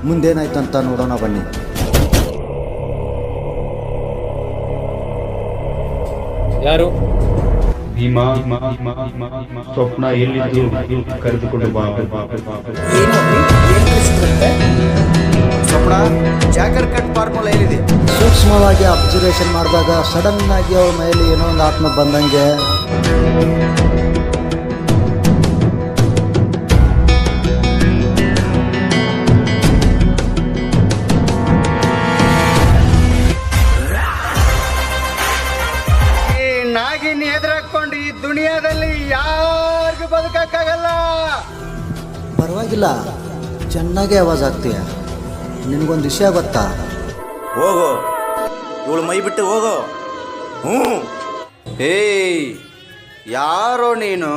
ಮುಂದೇನಾಯ್ತು ಅಂತ ನೋಡೋಣ ಬನ್ನಿ. ಯಾರು? ಭೀಮಾ ಸ್ವಪ್ನ ಎಲ್ಲಿದ್ದು ಕರೆದುಕೊಂಡು ಬಾ. ಸ್ವಪ್ನ ಜಾಗರ್ ಕಟ್ ಫಾರ್ಮುಲಾ ಏನಿದೆ? ಸೂಕ್ಷ್ಮವಾಗಿ ಅಬ್ಸರ್ವೇಷನ್ ಮಾಡಿದಾಗ ಸಡನ್ ಆಗಿ ಅವಳ ಮೇಲೆ ಏನೋ ಒಂದು ಆತ್ಮ ಬಂದಂಗೆ ನಾಗಿನ್ ಎದುರಾಕೊಂಡು ಈ ದುನಿಯಾದಲ್ಲಿ ಯಾರಿಗೂ ಬದುಕಕ್ಕಾಗಲ್ಲ. ಪರವಾಗಿಲ್ಲ, ಚೆನ್ನಾಗಿ ಆವಾಜ್ ಆಗ್ತೀಯ. ನಿನಗೊಂದು ವಿಷಯ ಗೊತ್ತಾ? ಹೋಗೋ, ಇವಳು ಮೈ ಬಿಟ್ಟು ಹೋಗೋ. ಹ್ಞೂ, ಏಯ್ ಯಾರೋ ನೀನು?